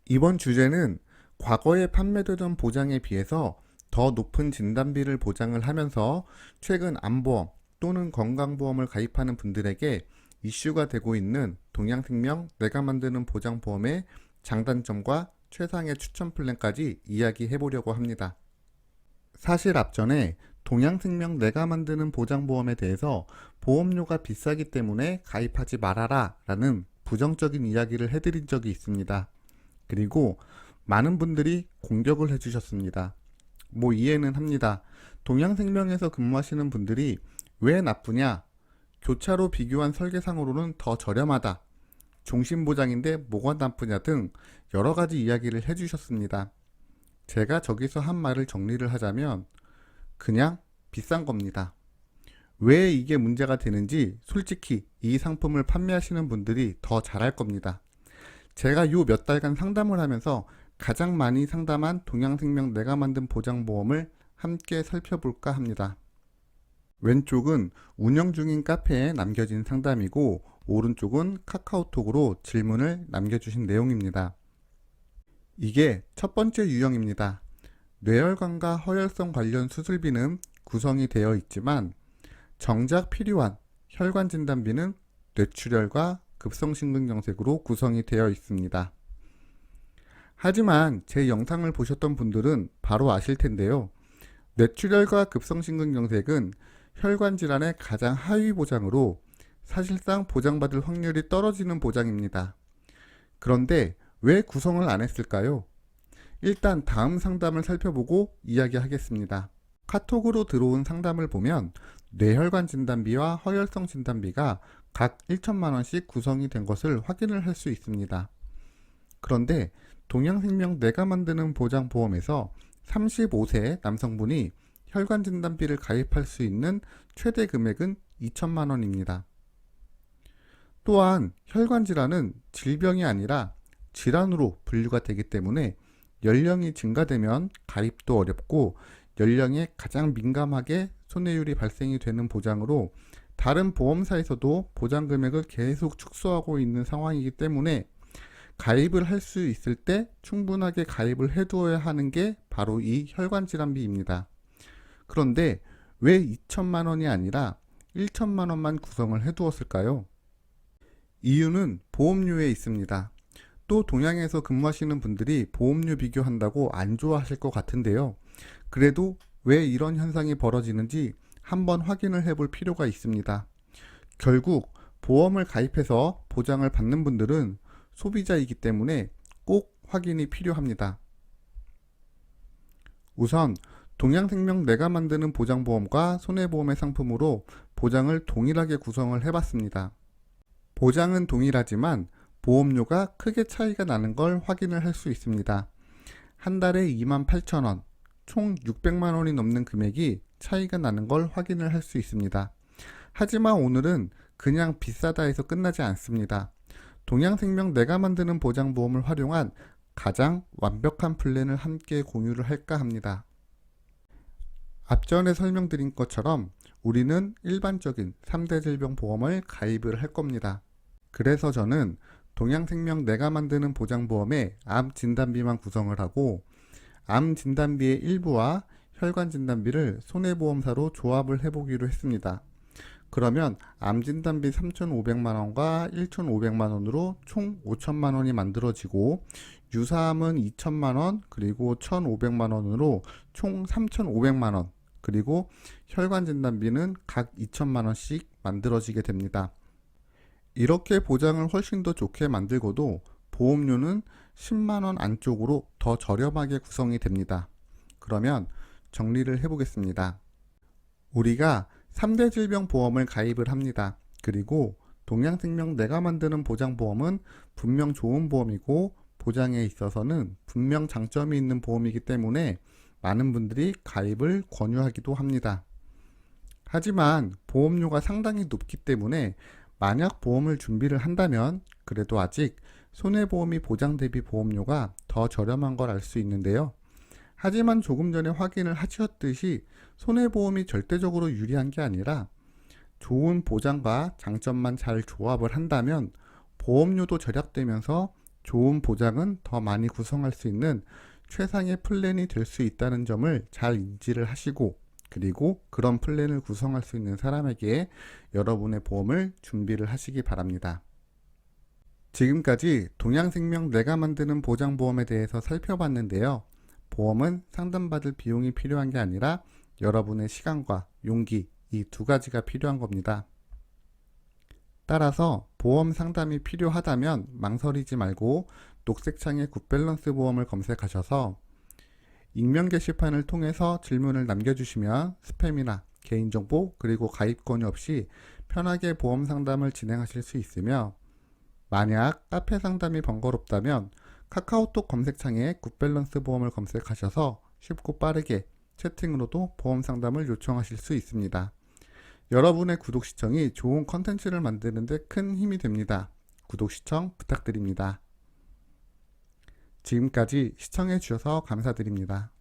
이번 주제는 과거에 판매되던 보장에 비해서 더 높은 진단비를 보장을 하면서 최근 암보험 또는 건강보험을 가입하는 분들에게 이슈가 되고 있는 동양생명 내가 만드는 보장보험의 장단점과 최상의 추천 플랜까지 이야기해 보려고 합니다. 사실 앞전에 동양생명 내가 만드는 보장보험에 대해서 보험료가 비싸기 때문에 가입하지 말아라 라는 부정적인 이야기를 해드린 적이 있습니다. 그리고 많은 분들이 공격을 해주셨습니다. 뭐 이해는 합니다. 동양생명에서 근무하시는 분들이 왜 나쁘냐? 교차로 비교한 설계상으로는 더 저렴하다. 종신보장인데 뭐가 나쁘냐 등 여러 가지 이야기를 해주셨습니다. 제가 저기서 한 말을 정리를 하자면 그냥 비싼 겁니다. 왜 이게 문제가 되는지 솔직히 이 상품을 판매하시는 분들이 더 잘할 겁니다. 제가 요 몇 달간 상담을 하면서 가장 많이 상담한 동양생명 내가 만든 보장보험을 함께 살펴볼까 합니다. 왼쪽은 운영 중인 카페에 남겨진 상담이고 오른쪽은 카카오톡으로 질문을 남겨주신 내용입니다. 이게 첫 번째 유형입니다. 뇌혈관과 허혈성 관련 수술비는 구성이 되어 있지만 정작 필요한 혈관 진단비는 뇌출혈과 급성심근경색으로 구성이 되어 있습니다. 하지만 제 영상을 보셨던 분들은 바로 아실 텐데요. 뇌출혈과 급성심근경색은 혈관 질환의 가장 하위 보장으로 사실상 보장받을 확률이 떨어지는 보장입니다. 그런데 왜 구성을 안 했을까요? 일단 다음 상담을 살펴보고 이야기하겠습니다. 카톡으로 들어온 상담을 보면 뇌혈관 진단비와 허혈성 진단비가 각 1천만 원씩 구성이 된 것을 확인을 할 수 있습니다. 그런데 동양생명 내가 만드는 보장보험에서 35세 남성분이 혈관 진단비를 가입할 수 있는 최대 금액은 2천만 원입니다. 또한 혈관 질환은 질병이 아니라 질환으로 분류가 되기 때문에 연령이 증가되면 가입도 어렵고 연령에 가장 민감하게 손해율이 발생이 되는 보장으로 다른 보험사에서도 보장 금액을 계속 축소하고 있는 상황이기 때문에 가입을 할 수 있을 때 충분하게 가입을 해두어야 하는 게 바로 이 혈관 질환비입니다. 그런데 왜 2천만 원이 아니라 1천만 원만 구성을 해두었을까요? 이유는 보험료에 있습니다. 또 동양에서 근무하시는 분들이 보험료 비교한다고 안 좋아하실 것 같은데요. 그래도 왜 이런 현상이 벌어지는지 한번 확인을 해볼 필요가 있습니다. 결국 보험을 가입해서 보장을 받는 분들은 소비자이기 때문에 꼭 확인이 필요합니다. 우선 동양생명 내가 만드는 보장보험과 손해보험의 상품으로 보장을 동일하게 구성을 해봤습니다. 보장은 동일하지만 보험료가 크게 차이가 나는 걸 확인을 할 수 있습니다. 한 달에 28,000원, 총 600만 원이 넘는 금액이 차이가 나는 걸 확인을 할 수 있습니다. 하지만 오늘은 그냥 비싸다 해서 끝나지 않습니다. 동양생명 내가 만드는 보장보험을 활용한 가장 완벽한 플랜을 함께 공유를 할까 합니다. 앞전에 설명드린 것처럼 우리는 일반적인 3대 질병보험을 가입을 할 겁니다. 그래서 저는 동양생명 내가 만드는 보장보험에 암 진단비만 구성을 하고 암 진단비의 일부와 혈관 진단비를 손해보험사로 조합을 해보기로 했습니다. 그러면 암 진단비 3,500만원과 1,500만원으로 총 5천만원이 만들어지고 유사암은 2천만원 그리고 1,500만원으로 총 3,500만원 그리고 혈관 진단비는 각 2천만원씩 만들어지게 됩니다. 이렇게 보장을 훨씬 더 좋게 만들고도 보험료는 10만원 안쪽으로 더 저렴하게 구성이 됩니다. 그러면 정리를 해보겠습니다. 우리가 3대 질병 보험을 가입을 합니다. 그리고 동양생명 내가 만드는 보장보험은 분명 좋은 보험이고 보장에 있어서는 분명 장점이 있는 보험이기 때문에 많은 분들이 가입을 권유하기도 합니다. 하지만 보험료가 상당히 높기 때문에 만약 보험을 준비를 한다면 그래도 아직 손해보험이 보장 대비 보험료가 더 저렴한 걸 알 수 있는데요. 하지만 조금 전에 확인을 하셨듯이 손해보험이 절대적으로 유리한 게 아니라 좋은 보장과 장점만 잘 조합을 한다면 보험료도 절약되면서 좋은 보장은 더 많이 구성할 수 있는 최상의 플랜이 될 수 있다는 점을 잘 인지를 하시고, 그리고 그런 플랜을 구성할 수 있는 사람에게 여러분의 보험을 준비를 하시기 바랍니다. 지금까지 동양생명 내가 만드는 보장보험에 대해서 살펴봤는데요. 보험은 상담받을 비용이 필요한 게 아니라 여러분의 시간과 용기, 이 두 가지가 필요한 겁니다. 따라서 보험 상담이 필요하다면 망설이지 말고 녹색창에 굿밸런스 보험을 검색하셔서 익명 게시판을 통해서 질문을 남겨주시면 스팸이나 개인정보 그리고 가입 권유 없이 편하게 보험 상담을 진행하실 수 있으며, 만약 카페 상담이 번거롭다면 카카오톡 검색창에 굿밸런스 보험을 검색하셔서 쉽고 빠르게 채팅으로도 보험 상담을 요청하실 수 있습니다. 여러분의 구독 시청이 좋은 컨텐츠를 만드는 데 큰 힘이 됩니다. 구독 시청 부탁드립니다. 지금까지 시청해 주셔서 감사드립니다.